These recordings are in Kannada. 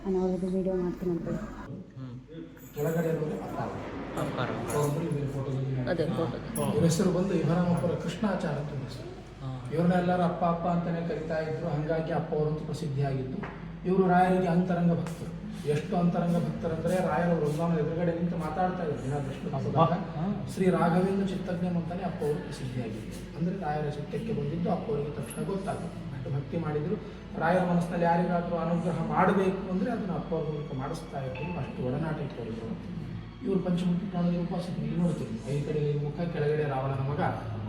ನಾನು ಅವ್ರದ್ದು ವೀಡಿಯೋ ಮಾಡ್ತೀನಿ ಅಂತ. ಕೆಳಗಡೆ ಅದೇ ಫೋಟೋ. ಇವ್ರ ಹೆಸರು ಬಂದು ಇಭರಾಮಪುರ ಕೃಷ್ಣಾಚಾರ ಅಂತ ಹೆಸರು. ಇವ್ರನ್ನ ಎಲ್ಲರೂ ಅಪ್ಪ ಅಪ್ಪ ಅಂತಲೇ ಕರಿತಾ ಇದ್ರು. ಹಾಗಾಗಿ ಅಪ್ಪ ಅವರಂತೂ ಪ್ರಸಿದ್ಧಿಯಾಗಿದ್ದು. ಇವರು ರಾಯರಿಗೆ ಅಂತರಂಗ ಭಕ್ತರು. ಎಷ್ಟು ಅಂತರಂಗ ಭಕ್ತರಂದರೆ ರಾಯರ ವೃಂದಾವನ ಎದುರುಗಡೆ ನಿಂತು ಮಾತಾಡ್ತಾ ಇದ್ರು. ದಿನ ದರ್ಶನ ಶ್ರೀ ರಾಘವೇಂದ್ರ ಚಿತ್ತಜ್ಞಂ ಅಂತಾನೆ ಅಪ್ಪ ಅವರು ಪ್ರಸಿದ್ಧಿಯಾಗಿತ್ತು. ಅಂದರೆ ರಾಯರ ಚಿತ್ತಕ್ಕೆ ಬಂದಿದ್ದು ಅಪ್ಪ ಅವರಿಗೆ ತಕ್ಷಣ ಗೊತ್ತಾಗುತ್ತೆ. ಅಷ್ಟು ಭಕ್ತಿ ಮಾಡಿದ್ರು. ರಾಯರ ಮನಸ್ಸಿನಲ್ಲಿ ಯಾರಿಗಾದರೂ ಅನುಗ್ರಹ ಮಾಡಬೇಕು ಅಂದರೆ ಅದನ್ನು ಅಪ್ಪ ಅವ್ರ ಮೂಲಕ ಮಾಡಿಸ್ತಾ ಇದ್ರು. ಅಷ್ಟು ಒಡನಾಟ ಇಟ್ಟವರು. ಇವರು ಪಂಚಮುಖಿ ಪ್ರಾಣದ ಉಪಾಸಕರಿಗೆ ನೋಡ್ತೀವಿ. ಐದು ಕಡೆ ಮುಖ, ಕೆಳಗಡೆ ರಾವಣನ ಮಗ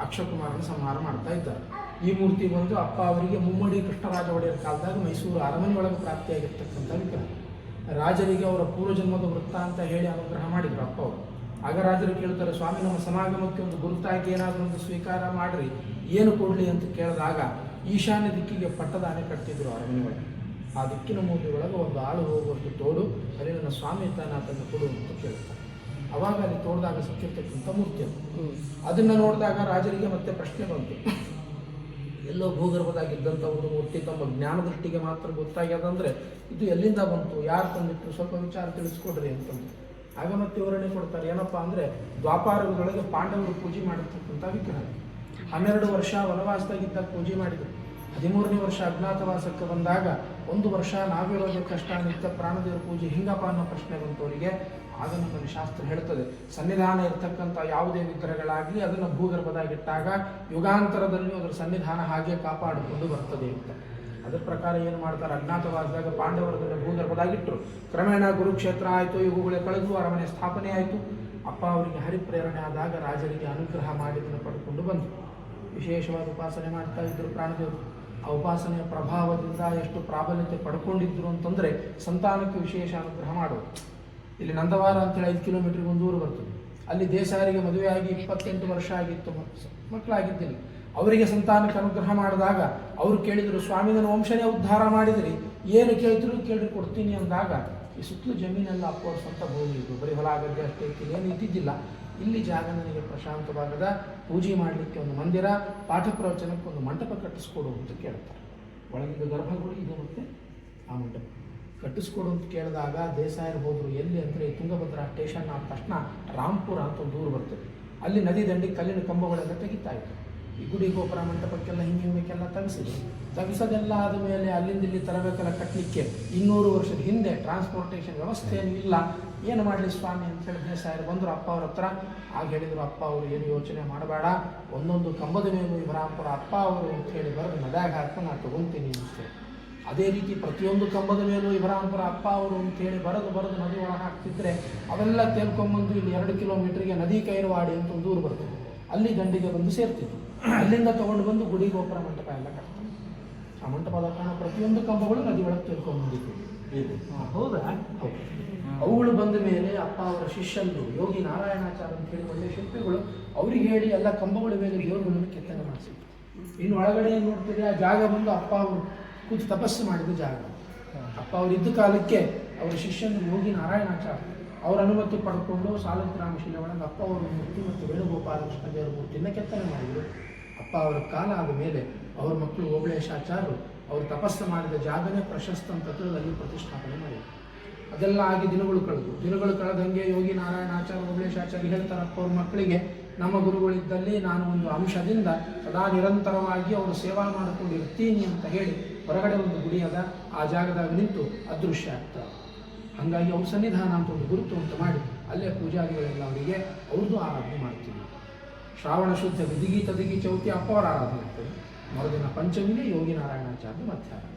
ಅಕ್ಷಕುಮಾರನ ಸಂಹಾರ ಮಾಡ್ತಾ ಇದ್ದಾರೆ. ಈ ಮೂರ್ತಿ ಬಂದು ಅಪ್ಪ ಅವರಿಗೆ ಮುಮ್ಮಡಿ ಕೃಷ್ಣರಾಜ ಒಡೆಯರ ಕಾಲದಾಗ ಮೈಸೂರು ಅರಮನೆ ಒಳಗೆ ಪ್ರಾಪ್ತಿಯಾಗಿರ್ತಕ್ಕಂಥ ವಿಗ್ರಹ. ರಾಜರಿಗೆ ಅವರ ಪೂರ್ವಜನ್ಮದ ವೃತ್ತ ಅಂತ ಹೇಳಿ ಅನುಗ್ರಹ ಮಾಡಿದ್ರು ಅಪ್ಪ ಅವರು. ಆಗ ರಾಜರು ಕೇಳ್ತಾರೆ, ಸ್ವಾಮಿ ನಮ್ಮ ಸಮಾಗಮಕ್ಕೆ ಒಂದು ಗುರುತಾಗಿ ಏನಾದರೂ ಒಂದು ಸ್ವೀಕಾರ ಮಾಡ್ರಿ, ಏನು ಕೊಡಲಿ ಅಂತ ಕೇಳಿದಾಗ ಈಶಾನ್ಯ ದಿಕ್ಕಿಗೆ ಪಟ್ಟದ ಆನೆ ಕಟ್ತಿದ್ರು ಅರಮನೆ ಒಳಗೆ. ಆ ದಿಕ್ಕಿನ ಮೂಲೆಯೊಳಗೆ ಒಂದು ಆಳು ಹೋಗುವಷ್ಟು ತೋಡು, ಅಲ್ಲಿ ನನ್ನ ಸ್ವಾಮಿ ತಾನ ಅದನ್ನು ಕೊಡು ಅಂತ ಕೇಳ್ತಾರೆ. ಅವಾಗ ಅಲ್ಲಿ ತೋಡಿದಾಗ ಸಿಕ್ಕಿರ್ತಕ್ಕಂಥ ಮೂರ್ತಿ ಅದನ್ನು ನೋಡಿದಾಗ ರಾಜರಿಗೆ ಮತ್ತೆ ಪ್ರಶ್ನೆ ಬಂತು. ಎಲ್ಲೋ ಭೂಗರ್ಭದಾಗಿದ್ದಂಥ ಒಂದು ಮೂರ್ತಿ ತಮ್ಮ ಜ್ಞಾನ ದೃಷ್ಟಿಗೆ ಮಾತ್ರ ಗೊತ್ತಾಗ್ಯದಂದರೆ ಇದು ಎಲ್ಲಿಂದ ಬಂತು, ಯಾರು ತಂದಿಟ್ಟು, ಸ್ವಲ್ಪ ವಿಚಾರ ತಿಳಿಸ್ಕೊಡ್ರಿ ಅಂತಂದು. ಆಗ ಮತ್ತೆ ವಿವರಣೆ ಕೊಡ್ತಾರೆ. ಏನಪ್ಪ ಅಂದರೆ ದ್ವಾಪಾರದೊಳಗೆ ಪಾಂಡವರು ಪೂಜೆ ಮಾಡಿರ್ತಕ್ಕಂಥ ವಿಗ್ರಹ. 12 ವರ್ಷ ವನವಾಸದಾಗಿದ್ದಾಗ ಪೂಜೆ ಮಾಡಿದರು. 13ನೇ ವರ್ಷ ಅಜ್ಞಾತವಾಸಕ್ಕೆ ಬಂದಾಗ 1 ವರ್ಷ ನಾವಿರೋದು ಕಷ್ಟ ನಿತ್ಯ ಪ್ರಾಣದೇವರ ಪೂಜೆ ಹಿಂಗಪ್ಪ ಅನ್ನೋ ಪ್ರಶ್ನೆ ಬಂತು ಅವರಿಗೆ. ಆಗ ನಮ್ಮಲ್ಲಿ ಶಾಸ್ತ್ರ ಹೇಳ್ತದೆ, ಸನ್ನಿಧಾನ ಇರ್ತಕ್ಕಂಥ ಯಾವುದೇ ವಿಗ್ರಹಗಳಾಗಲಿ ಅದನ್ನು ಭೂಗರ್ಭದಾಗಿಟ್ಟಾಗ ಯುಗಾಂತರದಲ್ಲಿ ಅದರ ಸನ್ನಿಧಾನ ಹಾಗೆ ಕಾಪಾಡಿಕೊಂಡು ಬರ್ತದೆ ಅಂತ. ಅದರ ಪ್ರಕಾರ ಏನು ಮಾಡ್ತಾರೆ, ಅಜ್ಞಾತವಾಸದಾಗ ಪಾಂಡವರದನ್ನು ಭೂಗರ್ಭದಾಗಿಟ್ಟರು. ಕ್ರಮೇಣ ಕುರುಕ್ಷೇತ್ರ ಆಯಿತು, ಯುಗಗಳೇ ಕಳೆದು ಅರಮನೆ ಸ್ಥಾಪನೆ ಆಯಿತು. ಅಪ್ಪ ಅವರಿಗೆ ಹರಿಪ್ರೇರಣೆ ಆದಾಗ ರಾಜರಿಗೆ ಅನುಗ್ರಹ ಮಾಡಿದ್ದನ್ನು ಪಡ್ಕೊಂಡು ಬಂದರು. ವಿಶೇಷವಾದ ಉಪಾಸನೆ ಮಾಡ್ತಾ ಇದ್ದರು ಪ್ರಾಣದೇವರು. ಆ ಉಪಾಸನೆಯ ಪ್ರಭಾವದಿಂದ ಎಷ್ಟು ಪ್ರಾಬಲ್ಯತೆ ಪಡ್ಕೊಂಡಿದ್ರು ಅಂತಂದರೆ ಸಂತಾನಕ್ಕೆ ವಿಶೇಷ ಅನುಗ್ರಹ ಮಾಡೋದು. ಇಲ್ಲಿ ನಂದವಾರ ಅಂತೇಳಿ 5 ಕಿಲೋಮೀಟ್ರಿಗೆ ಒಂದು ಊರು ಬರ್ತದೆ. ಅಲ್ಲಿ ದೇಸಾಯರಿಗೆ ಮದುವೆಯಾಗಿ 28 ವರ್ಷ ಆಗಿತ್ತು, ಮಕ್ಕಳಾಗಿದ್ದಿಲ್ಲ. ಅವರಿಗೆ ಸಂತಾನಕ್ಕೆ ಅನುಗ್ರಹ ಮಾಡಿದಾಗ ಅವರು ಕೇಳಿದರು, ಸ್ವಾಮಿ ನನ್ನ ವಂಶನೇ ಉದ್ಧಾರ ಮಾಡಿದಿರಿ, ಏನು ಕೇಳಿದ್ರು ಕೇಳ್ರಿ ಕೊಡ್ತೀನಿ ಅಂದಾಗ ಈ ಸುತ್ತಲೂ ಜಮೀನೆಲ್ಲ ಅಪ್ಪ ಅವ್ರ ಸ್ವಂತ ಭೂಮಿ ಇದ್ದು, ಬರೀ ಹೊಲ ಗದ್ದೆ ಅಷ್ಟೇ ಇತ್ತು, ಏನು ಇದ್ದಿದ್ದಿಲ್ಲ. ಇಲ್ಲಿ ಜಾಗ ನನಗೆ ಪ್ರಶಾಂತವಾಗದ ಪೂಜೆ ಮಾಡಲಿಕ್ಕೆ ಒಂದು ಮಂದಿರ, ಪಾಠ ಪ್ರವಚನಕ್ಕೆ ಒಂದು ಮಂಟಪ ಕಟ್ಟಿಸ್ಕೊಡು ಅಂತ ಕೇಳ್ತಾರೆ. ಒಳಗಿದ್ದ ಗರ್ಭಗುಡಿ ಇದು ಮತ್ತು ಆ ಮಂಟಪ ಕಟ್ಟಿಸ್ಕೊಡು ಅಂತ ಕೇಳಿದಾಗ ದೇಸಾಯರು ಹೋದರು. ಎಲ್ಲಿ ಅಂದರೆ ತುಂಗಭದ್ರಾ ಸ್ಟೇಷನ್ ಆದ ತಕ್ಷಣ ರಾಂಪುರ ಅಂತ ಒಂದು ಊರು ಬರ್ತದೆ. ಅಲ್ಲಿ ನದಿ ದಂಡಿಗೆ ಕಲ್ಲಿನ ಕಂಬಗಳೆಲ್ಲ ತೆಗಿತಾ ಇತ್ತು. ಈ ಗುಡಿ ಗೋಪುರ ಮಂಟಪಕ್ಕೆಲ್ಲ ಹಿಂಗೆಲ್ಲ ತೆಗೆಸೋದೆಲ್ಲ ಆದ ಮೇಲೆ ಅಲ್ಲಿಂದ ಇಲ್ಲಿ ತರಬೇಕೆಲ್ಲ ಕಟ್ಟಲಿಕ್ಕೆ 200 ವರ್ಷದ ಹಿಂದೆ ಟ್ರಾನ್ಸ್ಪೋರ್ಟೇಷನ್ ವ್ಯವಸ್ಥೆ ಏನೂ ಇಲ್ಲ. ಏನು ಮಾಡಲಿ ಸ್ವಾಮಿ ಅಂತ ಹೇಳಿ ದೇಸಾಯರು ಬಂದರು ಅಪ್ಪ ಅವ್ರ ಹತ್ರ. ಆಗ ಹೇಳಿದರು, ಅಪ್ಪ ಅವರು ಏನು ಯೋಚನೆ ಮಾಡಬೇಡ, ಒಂದೊಂದು ಕಂಬದ ಮೇಲೂ ಇಬ್ರಾಂಪುರ ಅಪ್ಪ ಅವರು ಅಂತ ಹೇಳಿ ಬರೆದು ನದ್ಯಾಗ ಹಾಕಿ ನಾನು ತಗೊತೀನಿ ಅಷ್ಟೇ. ಅದೇ ರೀತಿ ಪ್ರತಿಯೊಂದು ಕಂಬದ ಮೇಲೂ ಇಬ್ರಾಂಪುರ ಅಪ್ಪ ಅವರು ಅಂತೇಳಿ ಬರೆದು ನದಿ ಒಳಗೆ ಹಾಕ್ತಿದ್ರೆ ಅವೆಲ್ಲ ತೇಲ್ಕೊಂಬಂದು ಇಲ್ಲಿ 2 ಕಿಲೋಮೀಟ್ರಿಗೆ ನದಿ ಕೈರವಾಡಿ ಅಂತ ಒಂದು ಊರು ಬರ್ತದೆ. ಅಲ್ಲಿ ದಂಡಿಗೆ ಬಂದು ಸೇರ್ತಿತ್ತು. ಅಲ್ಲಿಂದ ತಗೊಂಡು ಬಂದು ಗುಡಿ ಗೋಪುರ ಮಂಟಪ ಎಲ್ಲ ಕಟ್ತಾರೆ. ಆ ಮಂಟಪದ ಕಾರಣ ಪ್ರತಿಯೊಂದು ಕಂಬಗಳು ನದಿ ಒಳಗೆ ತೇಲ್ಕೊಂಡ್ಬಂದಿತ್ತು. ಹೌದಾ? ಹೌದು. ಅವುಗಳು ಬಂದ ಮೇಲೆ ಅಪ್ಪ ಅವರ ಶಿಷ್ಯರು ಯೋಗಿ ನಾರಾಯಣಾಚಾರ್ಯ ಅಂತ ಹೇಳಿ ಒಳ್ಳೆಯ ಶಿಲ್ಪಿಗಳು ಅವ್ರಿಗೆ ಹೇಳಿ ಎಲ್ಲ ಕಂಬಗಳ ಮೇಲೆ ದೇವರುಗಳನ್ನು ಕೆತ್ತನೆ ಮಾಡಿಸಿದ್ರು. ಇನ್ನು ಒಳಗಡೆ ಏನು ನೋಡ್ತೀರಿ, ಆ ಜಾಗ ಬಂದು ಅಪ್ಪ ಅವರು ಕೂತು ತಪಸ್ಸು ಮಾಡಿದ ಜಾಗ. ಅಪ್ಪ ಅವರಿದ್ದ ಕಾಲಕ್ಕೆ ಅವರ ಶಿಷ್ಯನು ಯೋಗಿ ನಾರಾಯಣಾಚಾರ್ಯ ಅವರ ಅನುಮತಿ ಪಡ್ಕೊಂಡು ಸಾಲಗ್ರಾಮ ಶಿಲೆ ಒಳಗೆ ಅಪ್ಪ ಅವರ ಮೂರ್ತಿ ಮತ್ತು ವೇಣುಗೋಪಾಲಕೃಷ್ಣ ದೇವರ ಮೂರ್ತಿಯನ್ನು ಕೆತ್ತನೆ ಮಾಡಿದರು. ಅಪ್ಪ ಅವರ ಕಾಲ ಆದ ಮೇಲೆ ಅವರ ಮಕ್ಕಳು ಓಬಳೇಶಾಚಾರ್ಯರು ಅವರು ತಪಸ್ಸು ಮಾಡಿದ ಜಾಗನೇ ಪ್ರಶಸ್ತ ಅಂತ ಅಲ್ಲಿ ಪ್ರತಿಷ್ಠಾಪನೆ ಮಾಡಿದರು. ಅದೆಲ್ಲ ಆಗಿ ದಿನಗಳು ಕಳೆದಂಗೆ ಯೋಗಿ ನಾರಾಯಣಾಚಾರ್ಯ ಓಬಳೇಶಾಚಾರ್ಯ ಹೇಳ್ತಾರಪ್ಪ ಅವ್ರ ಮಕ್ಕಳಿಗೆ, ನಮ್ಮ ಗುರುಗಳಿದ್ದಲ್ಲಿ ನಾನು ಒಂದು ಅಂಶದಿಂದ ಸದಾ ನಿರಂತರವಾಗಿ ಅವರು ಸೇವಾ ಮಾಡಿಕೊಂಡು ಇರ್ತೀನಿ ಅಂತ ಹೇಳಿ ಹೊರಗಡೆ ಒಂದು ಗುಡಿ ಅದ, ಆ ಜಾಗದಾಗ ನಿಂತು ಅದೃಶ್ಯ ಆಗ್ತಾರೆ. ಹಾಗಾಗಿ ಅವ್ರ ಸನ್ನಿಧಾನ ಅಂತ ಒಂದು ಗುರುತು ಅಂತ ಮಾಡಿ ಅಲ್ಲೇ ಪೂಜಾರಿಗಳೆಲ್ಲ ಅವರಿಗೆ ಅವ್ರದ್ದು ಆರಾಧನೆ ಮಾಡ್ತೀವಿ. ಶ್ರಾವಣ ಶುದ್ಧ ವಿಧಿಗಿ ತದಿಗಿ ಚೌತಿ ಅಪ್ಪ ಅವರ ಆರಾಧನೆ ಆಗ್ತದೆ. ಮರುದಿನ ಪಂಚಮಿಗೆ ಯೋಗಿ ನಾರಾಯಣಾಚಾರ್ಯ ಮಧ್ಯಾಹ್ನ.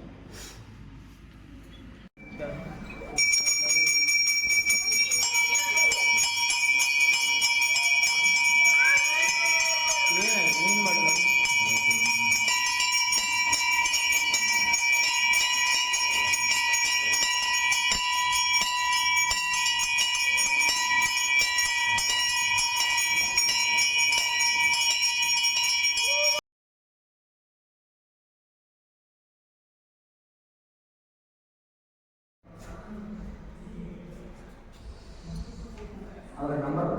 ಅದರ ನಂಬರ್